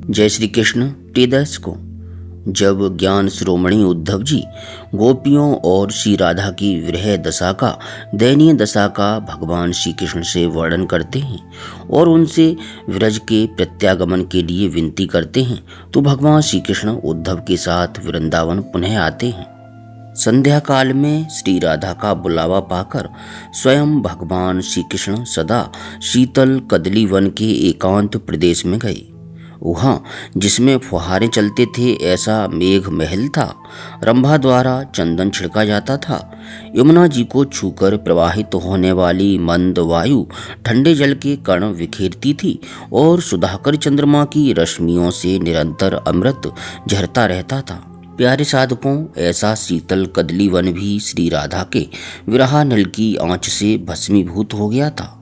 जय श्री कृष्ण। प्रियदर्श को जब ज्ञान शिरोमणि उद्धव जी गोपियों और श्री राधा की विरह दशा का, दयनीय दशा का भगवान श्री कृष्ण से वर्णन करते हैं और उनसे विरज के प्रत्यागमन के लिए विनती करते हैं, तो भगवान श्री कृष्ण उद्धव के साथ वृंदावन पुनः आते हैं। संध्या काल में श्री राधा का बुलावा पाकर स्वयं भगवान श्री कृष्ण सदा शीतल कदली वन के एकांत प्रदेश में गए। वहाँ जिसमें फुहारे चलते थे ऐसा मेघ महल था। रंभा द्वारा चंदन छिड़का जाता था। यमुना जी को छूकर प्रवाहित होने वाली मंद वायु ठंडे जल के कण बिखेरती थी और सुधाकर चंद्रमा की रश्मियों से निरंतर अमृत झरता रहता था। प्यारे साधकों, ऐसा शीतल कदली वन भी श्री राधा के विरहानल की आंच से भस्मीभूत हो गया था।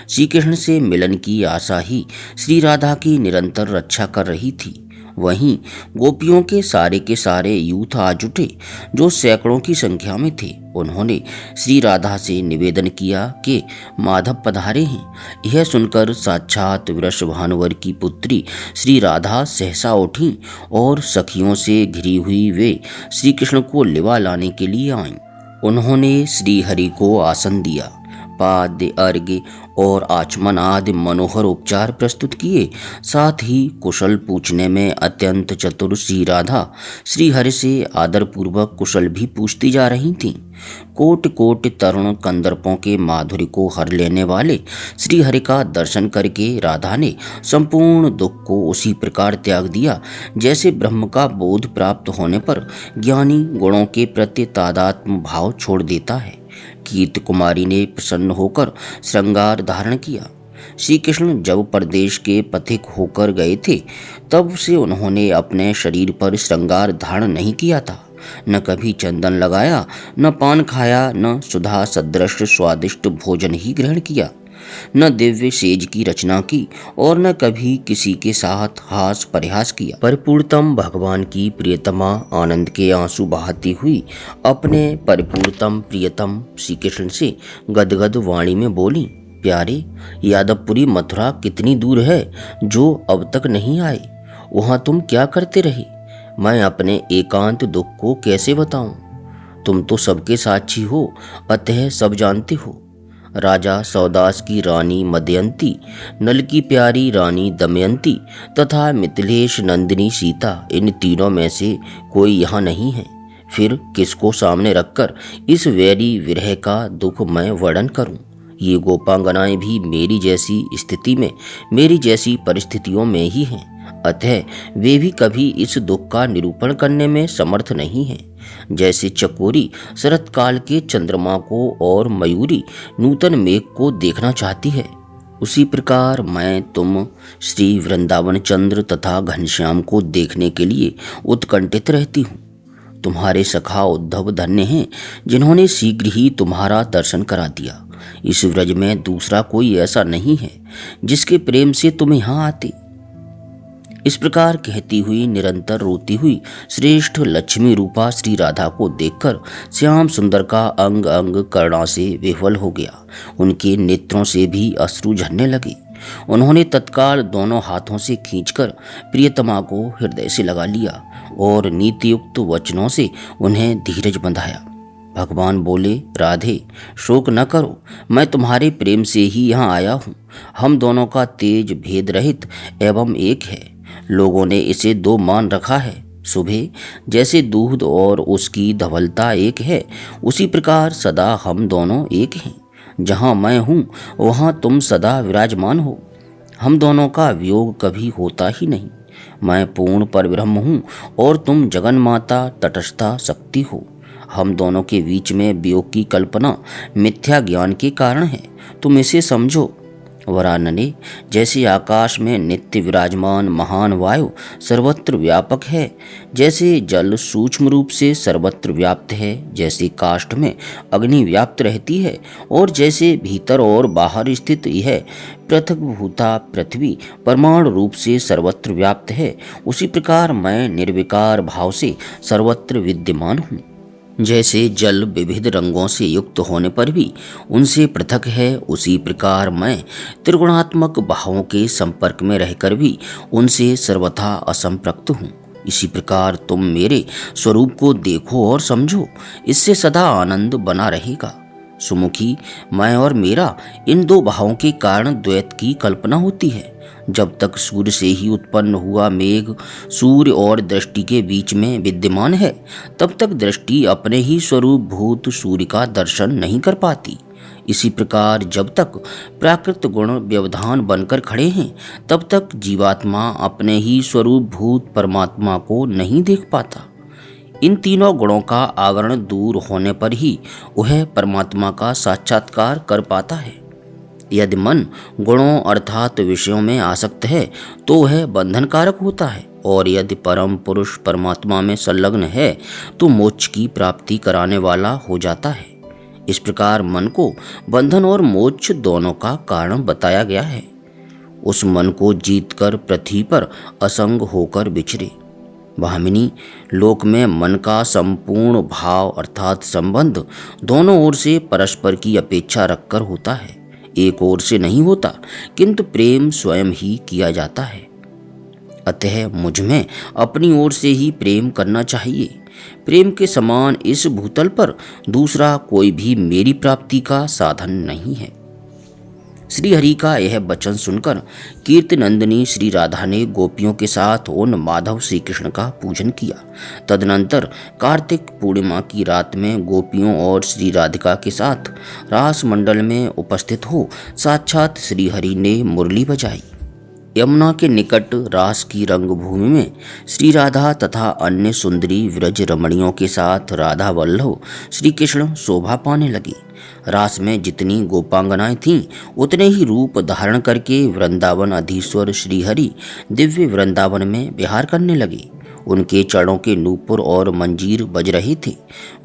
श्री कृष्ण से मिलन की आशा ही श्री राधा की निरंतर रक्षा कर रही थी। वहीं गोपियों के सारे यूथ आ जुटे, जो सैकड़ों की संख्या में थे। उन्होंने श्री राधा से निवेदन किया कि माधव पधारे हैं। यह सुनकर साक्षात वृषभानुवर की पुत्री श्री राधा सहसा उठी और सखियों से घिरी हुई वे श्री कृष्ण को लिवा लाने के लिए आईं। उन्होंने श्री हरि को आसन दिया, पाद्य अर्घ्य और आचमन आदि मनोहर उपचार प्रस्तुत किए। साथ ही कुशल पूछने में अत्यंत चतुर श्री राधा श्री हरि से आदरपूर्वक कुशल भी पूछती जा रही थीं। कोट कोट तरुण कंदर्पों के माधुर्य को हर लेने वाले श्री हरि का दर्शन करके राधा ने संपूर्ण दुख को उसी प्रकार त्याग दिया जैसे ब्रह्म का बोध प्राप्त होने पर ज्ञानी गुणों के प्रति तादात्म्य भाव छोड़ देता है। कीर्ति कुमारी ने प्रसन्न होकर श्रृंगार धारण किया। श्री कृष्ण जब प्रदेश के पथिक होकर गए थे, तब से उन्होंने अपने शरीर पर श्रृंगार धारण नहीं किया था। न कभी चंदन लगाया, न पान खाया, न सुधा सदृश स्वादिष्ट भोजन ही ग्रहण किया, न दिव्य सेज की रचना की और न कभी किसी के साथ हास परिहास किया। परिपूर्णतम भगवान की प्रियतमा आनंद के आंसू बहाती हुई अपने परिपूर्णतम प्रियतम श्री कृष्ण से गदगद वाणी में बोली, प्यारे, यादवपुरी मथुरा कितनी दूर है जो अब तक नहीं आए? वहाँ तुम क्या करते रहे? मैं अपने एकांत दुख को कैसे बताऊं? तुम तो सबके साक्षी हो, अतः सब जानते हो। राजा सौदास की रानी मदयंती, नल की प्यारी रानी दमयंती तथा मिथिलेश नंदिनी सीता, इन तीनों में से कोई यहाँ नहीं है। फिर किसको सामने रखकर इस वैरी विरह का दुख मैं वर्णन करूं? ये गोपांगनाएं भी मेरी जैसी स्थिति में, मेरी जैसी परिस्थितियों में ही हैं। अतः वे भी कभी इस दुख का निरूपण करने में समर्थ नहीं हैं। जैसे चकोरी शरतकाल के चंद्रमा को और मयूरी नूतन मेघ को देखना चाहती है, उसी प्रकार मैं तुम श्री वृंदावन चंद्र तथा घनश्याम को देखने के लिए उत्कंठित रहती हूँ। तुम्हारे सखा उद्धव धन्य हैं जिन्होंने शीघ्र ही तुम्हारा दर्शन करा दिया। इस व्रज में दूसरा कोई ऐसा नहीं है जिसके प्रेम से तुम यहाँ आते। इस प्रकार कहती हुई, निरंतर रोती हुई श्रेष्ठ लक्ष्मी रूपा श्री राधा को देखकर श्याम सुंदर का अंग अंग करुणा से विह्वल हो गया। उनके नेत्रों से भी अश्रु झरने लगे। उन्होंने तत्काल दोनों हाथों से खींचकर प्रियतमा को हृदय से लगा लिया और नीतियुक्त वचनों से उन्हें धीरज बंधाया। भगवान बोले, राधे, शोक न करो, मैं तुम्हारे प्रेम से ही यहाँ आया हूँ। हम दोनों का तेज भेद रहित एवं एक है। लोगों ने इसे दो मान रखा है। सुबह जैसे दूध और उसकी धवलता एक है, उसी प्रकार सदा हम दोनों एक हैं। जहाँ मैं हूँ वहाँ तुम सदा विराजमान हो। हम दोनों का वियोग कभी होता ही नहीं। मैं पूर्ण परब्रह्म हूँ और तुम जगन माता तटस्था शक्ति हो। हम दोनों के बीच में वियोग की कल्पना मिथ्या ज्ञान के कारण है। तुम इसे समझो। वरानने, जैसे आकाश में नित्य विराजमान महान वायु सर्वत्र व्यापक है, जैसे जल सूक्ष्म रूप से सर्वत्र व्याप्त है, जैसे काष्ठ में अग्नि व्याप्त रहती है और जैसे भीतर और बाहर स्थित यह पृथकभूता पृथ्वी परमाणु रूप से सर्वत्र व्याप्त है, उसी प्रकार मैं निर्विकार भाव से सर्वत्र विद्यमान हूँ। जैसे जल विविध रंगों से युक्त होने पर भी उनसे पृथक है, उसी प्रकार मैं त्रिगुणात्मक भावों के संपर्क में रहकर भी उनसे सर्वथा असंपृक्त हूँ। इसी प्रकार तुम मेरे स्वरूप को देखो और समझो, इससे सदा आनंद बना रहेगा। सुमुखी, मैं और मेरा इन दो भावों के कारण द्वैत की कल्पना होती है। जब तक सूर्य से ही उत्पन्न हुआ मेघ सूर्य और दृष्टि के बीच में विद्यमान है, तब तक दृष्टि अपने ही स्वरूप भूत सूर्य का दर्शन नहीं कर पाती। इसी प्रकार जब तक प्राकृत गुण व्यवधान बनकर खड़े हैं, तब तक जीवात्मा अपने ही स्वरूप भूत परमात्मा को नहीं देख पाता। इन तीनों गुणों का आवरण दूर होने पर ही वह परमात्मा का साक्षात्कार कर पाता है। यदि मन गुणों अर्थात विषयों में आसक्त है तो वह बंधनकारक होता है, और यदि परम पुरुष परमात्मा में संलग्न है तो मोक्ष की प्राप्ति कराने वाला हो जाता है। इस प्रकार मन को बंधन और मोक्ष दोनों का कारण बताया गया है। उस मन को जीतकर पृथ्वी पर असंग होकर विचरे। भामिनी, लोक में मन का संपूर्ण भाव अर्थात संबंध दोनों ओर से परस्पर की अपेक्षा रखकर होता है। एक ओर से नहीं होता, किंतु प्रेम स्वयं ही किया जाता है। अतः मुझ में अपनी ओर से ही प्रेम करना चाहिए। प्रेम के समान इस भूतल पर दूसरा कोई भी मेरी प्राप्ति का साधन नहीं है। श्री हरि का यह वचन सुनकर कीर्तनंदिनी श्री राधा ने गोपियों के साथ उन माधव श्री कृष्ण का पूजन किया। तदनंतर कार्तिक पूर्णिमा की रात में गोपियों और श्री राधिका के साथ रास मंडल में उपस्थित हो साक्षात श्री हरि ने मुरली बजाई। यमुना के निकट रास की रंगभूमि में श्री राधा तथा अन्य सुंदरी व्रज रमणियों के साथ राधा वल्लभ श्री कृष्ण शोभा पाने लगे। रास में जितनी गोपांगनाएं थीं, उतने ही रूप धारण करके वृंदावन अधीश्वर श्री हरि दिव्य वृंदावन में विहार करने लगे। उनके चरणों के नूपुर और मंजीर बज रहे थे।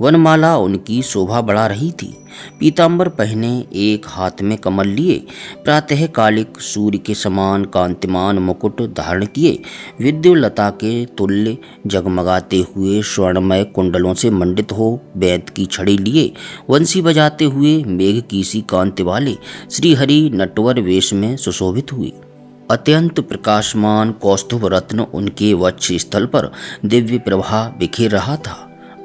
वनमाला उनकी शोभा बढ़ा रही थी। पीतांबर पहने, एक हाथ में कमल लिए, प्रातः कालिक सूर्य के समान कांतिमान मुकुट धारण किए, विद्युलता के तुल्य जगमगाते हुए स्वर्णमय कुंडलों से मंडित हो, बैत की छड़ी लिए, वंशी बजाते हुए मेघ की सी कांति वाले श्री हरि नटवर वेश में सुशोभित हुए। अत्यंत प्रकाशमान कौस्तुभ रत्न उनके वक्ष स्थल पर दिव्य प्रभा बिखेर रहा था।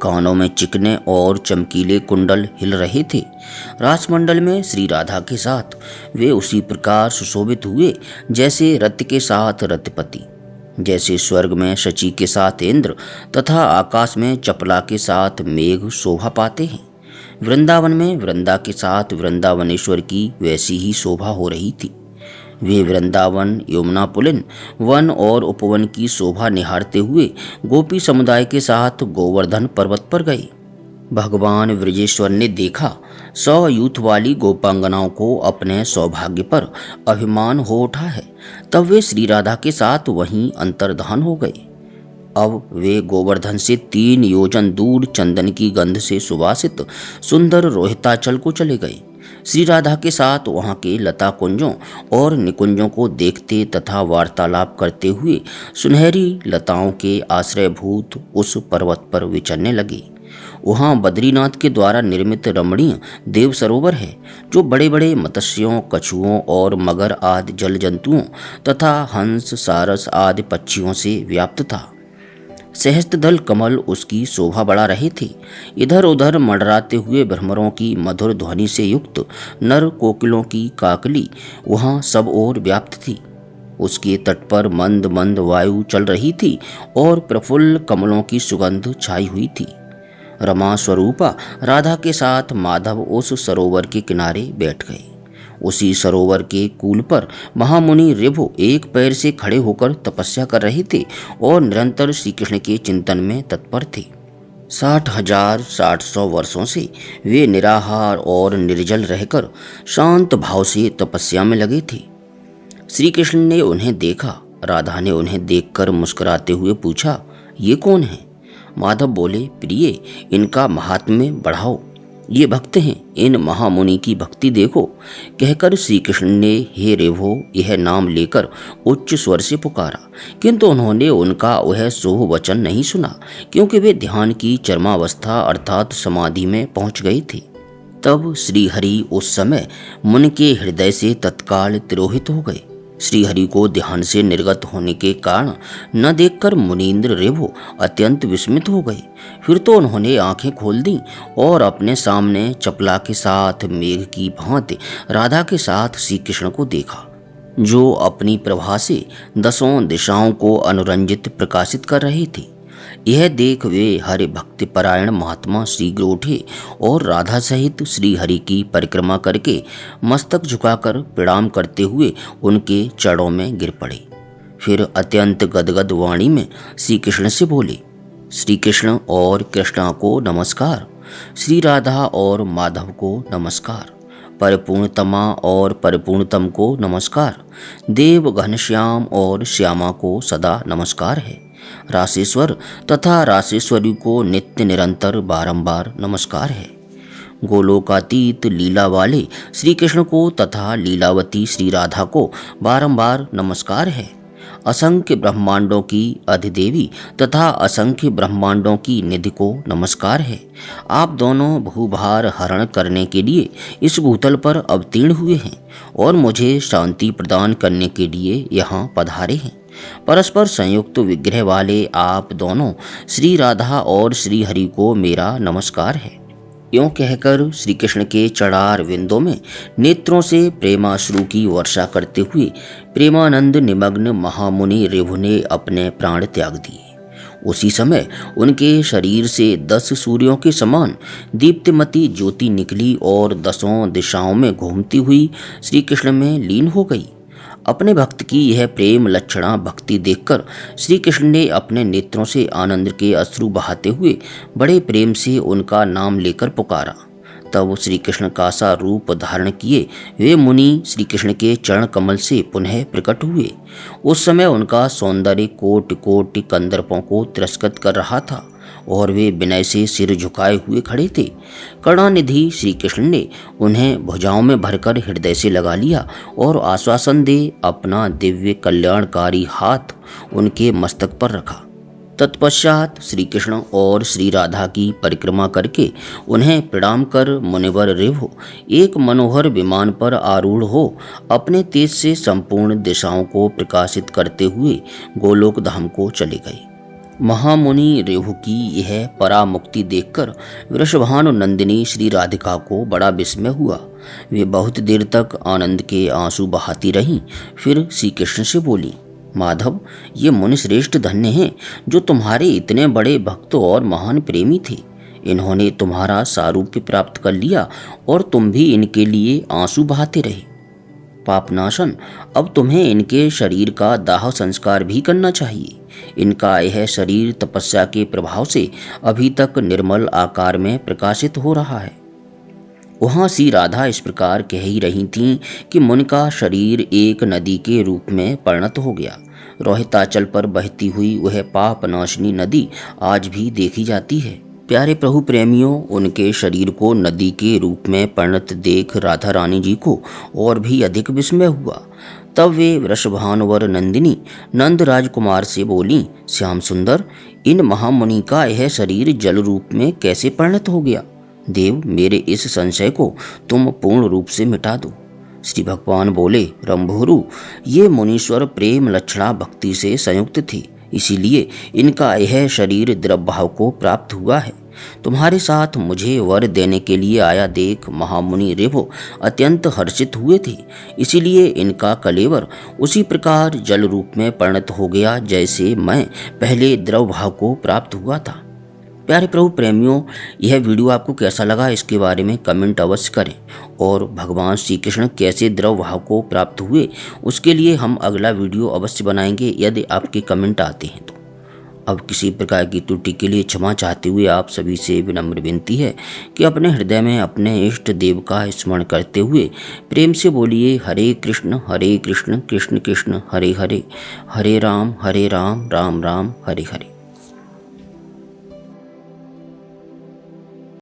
कानों में चिकने और चमकीले कुंडल हिल रहे थे। रासमंडल में श्री राधा के साथ वे उसी प्रकार सुशोभित हुए जैसे रथ के साथ रथपति, जैसे स्वर्ग में शची के साथ इंद्र तथा आकाश में चपला के साथ मेघ शोभा पाते हैं। वृंदावन में वृंदा के साथ वृंदावनेश्वर की वैसी ही शोभा हो रही थी। वे वृंदावन, यमुना पुलिन, वन और उपवन की शोभा निहारते हुए गोपी समुदाय के साथ गोवर्धन पर्वत पर गए। भगवान ब्रजेश्वर ने देखा 100 यूथ वाली गोपांगनाओं को अपने सौभाग्य पर अभिमान हो उठा है। तब वे श्री राधा के साथ वहीं अंतर्धान हो गए। अब वे गोवर्धन से 3 योजन दूर चंदन की गंध से सुवासित सुंदर रोहिताचल को चले गए। श्री राधा के साथ वहाँ के लता कुंजों और निकुंजों को देखते तथा वार्तालाप करते हुए सुनहरी लताओं के आश्रयभूत उस पर्वत पर विचरने लगे। वहाँ बद्रीनाथ के द्वारा निर्मित रमणीय देव सरोवर है, जो बड़े बड़े मत्स्यों, कछुओं और मगर आदि जल जंतुओं तथा हंस, सारस आदि पक्षियों से व्याप्त था। सहस्त्रदल कमल उसकी शोभा बढ़ा रहे थे। इधर उधर मंडराते हुए भ्रमरों की मधुर ध्वनि से युक्त नर कोकिलों की काकली वहाँ सब ओर व्याप्त थी। उसके तट पर मंद मंद वायु चल रही थी और प्रफुल्ल कमलों की सुगंध छाई हुई थी। रमा स्वरूपा राधा के साथ माधव उस सरोवर के किनारे बैठ गए। उसी सरोवर के कूल पर महामुनि ऋभु एक पैर से खड़े होकर तपस्या कर रहे थे और निरंतर श्री कृष्ण के चिंतन में तत्पर थे। 60,700 वर्षों से वे निराहार और निर्जल रहकर शांत भाव से तपस्या में लगे थे। श्री कृष्ण ने उन्हें देखा। राधा ने उन्हें देखकर मुस्कुराते हुए पूछा, ये कौन है? माधव बोले, प्रिय, इनका महात्म्य बढ़ाओ। ये भक्त हैं, इन महामुनि की भक्ति देखो। कहकर श्री कृष्ण ने हे रेवो यह नाम लेकर उच्च स्वर से पुकारा, किंतु उन्होंने उनका वह सोह वचन नहीं सुना, क्योंकि वे ध्यान की चरमावस्था अर्थात समाधि में पहुंच गए थे। तब श्री हरि उस समय मुनि के हृदय से तत्काल तिरोहित हो गए। श्री हरि को ध्यान से निर्गत होने के कारण न देखकर मुनीन्द्र रेवो अत्यंत विस्मित हो गए। फिर तो उन्होंने आंखें खोल दी और अपने सामने चपला के साथ मेघ की भांति राधा के साथ श्री कृष्ण को देखा, जो अपनी प्रभा से दसों दिशाओं को अनुरंजित प्रकाशित कर रहे थे। यह देख वे हरि भक्ति परायण महात्मा शीघ्र उठे और राधा सहित श्री हरि की परिक्रमा करके मस्तक झुकाकर प्रणाम करते हुए उनके चरणों में गिर पड़े। फिर अत्यंत गदगद वाणी में श्री कृष्ण से बोले, श्री कृष्ण और कृष्णा को नमस्कार, श्री राधा और माधव को नमस्कार, परिपूर्णतमा और परिपूर्णतम को नमस्कार, देव घनश्याम और श्यामा को सदा नमस्कार है, रासेश्वर तथा रासेश्वरी को नित्य निरंतर बारंबार नमस्कार है, गोलोकातीत लीला वाले श्री कृष्ण को तथा लीलावती श्री राधा को बारंबार नमस्कार है, असंख्य ब्रह्मांडों की अधिदेवी तथा असंख्य ब्रह्मांडों की निधि को नमस्कार है। आप दोनों भूभार हरण करने के लिए इस भूतल पर अवतीर्ण हुए हैं और मुझे शांति प्रदान करने के लिए यहाँ पधारे हैं। परस्पर संयुक्त विग्रह वाले आप दोनों श्री राधा और श्री हरि को मेरा नमस्कार है। यूं कहकर श्री कृष्ण के चढ़ार विंदों में नेत्रों से प्रेमाश्रु की वर्षा करते हुए प्रेमानंद निमग्न महामुनि रेवु ने अपने प्राण त्याग दिए। उसी समय उनके शरीर से 10 सूर्यों के समान दीप्तिमती ज्योति निकली और दसों दिशाओं में घूमती हुई श्री कृष्ण में लीन हो गई। अपने भक्त की यह प्रेम लक्षणा भक्ति देखकर श्री कृष्ण ने अपने नेत्रों से आनंद के अश्रु बहाते हुए बड़े प्रेम से उनका नाम लेकर पुकारा। तब श्री कृष्ण का सा रूप धारण किए वे मुनि श्री कृष्ण के चरण कमल से पुनः प्रकट हुए। उस समय उनका सौंदर्य कोटि कोटि कंदर्पों को तिरस्कृत कर रहा था और वे विनय से सिर झुकाए हुए खड़े थे। करुणानिधि श्री कृष्ण ने उन्हें भुजाओं में भरकर हृदय से लगा लिया और आश्वासन दे अपना दिव्य कल्याणकारी हाथ उनके मस्तक पर रखा। तत्पश्चात श्री कृष्ण और श्री राधा की परिक्रमा करके उन्हें प्रणाम कर मुनिवर रेवो एक मनोहर विमान पर आरूढ़ हो अपने तेज से संपूर्ण दिशाओं को प्रकाशित करते हुए गोलोक धाम को चले गए। महामुनि रेवु की यह परामुक्ति देखकर वृषभानु नंदिनी श्री राधिका को बड़ा विस्मय हुआ। वे बहुत देर तक आनंद के आंसू बहाती रहीं। फिर श्री कृष्ण से बोली, माधव, ये मुनि श्रेष्ठ धन्य हैं जो तुम्हारे इतने बड़े भक्त और महान प्रेमी थे। इन्होंने तुम्हारा सारूप्य प्राप्त कर लिया और तुम भी इनके लिए आंसू बहाते रहे। पापनाशन, अब तुम्हें इनके शरीर का दाह संस्कार भी करना चाहिए। इनका यह शरीर तपस्या के प्रभाव से अभी तक निर्मल आकार में प्रकाशित हो रहा है। वहाँ श्री राधा इस प्रकार कह ही रही थीं कि मुनि का शरीर एक नदी के रूप में परिणत हो गया। रोहिताचल पर बहती हुई वह पापनाशिनी नदी आज भी देखी जाती है। प्यारे प्रभु प्रेमियों, उनके शरीर को नदी के रूप में परिणत देख राधा रानी जी को और भी अधिक विस्मय हुआ। तब वे वृषभानुवर नंदिनी नंद राजकुमार से बोली, श्याम सुंदर, इन महामुनि का यह शरीर जल रूप में कैसे परिणत हो गया? देव, मेरे इस संशय को तुम पूर्ण रूप से मिटा दो। श्री भगवान बोले, रंभोरु, ये मुनीश्वर प्रेम लक्षणा भक्ति से संयुक्त थे, इसीलिए इनका यह शरीर द्रव भाव को प्राप्त हुआ है। तुम्हारे साथ मुझे वर देने के लिए आया देख महामुनि रेवो अत्यंत हर्षित हुए थे, इसीलिए इनका कलेवर उसी प्रकार जल रूप में परिणत हो गया जैसे मैं पहले द्रव भाव को प्राप्त हुआ था। प्यारे प्रभु प्रेमियों, यह वीडियो आपको कैसा लगा इसके बारे में कमेंट अवश्य करें और भगवान श्री कृष्ण कैसे द्रव भाव को प्राप्त हुए उसके लिए हम अगला वीडियो अवश्य बनाएंगे यदि आपके कमेंट आते हैं तो। अब किसी प्रकार की त्रुटि के लिए क्षमा चाहते हुए आप सभी से विनम्र विनती है कि अपने हृदय में अपने इष्ट देव का स्मरण करते हुए प्रेम से बोलिए, हरे कृष्ण कृष्ण कृष्ण हरे हरे, हरे राम राम राम हरे हरे।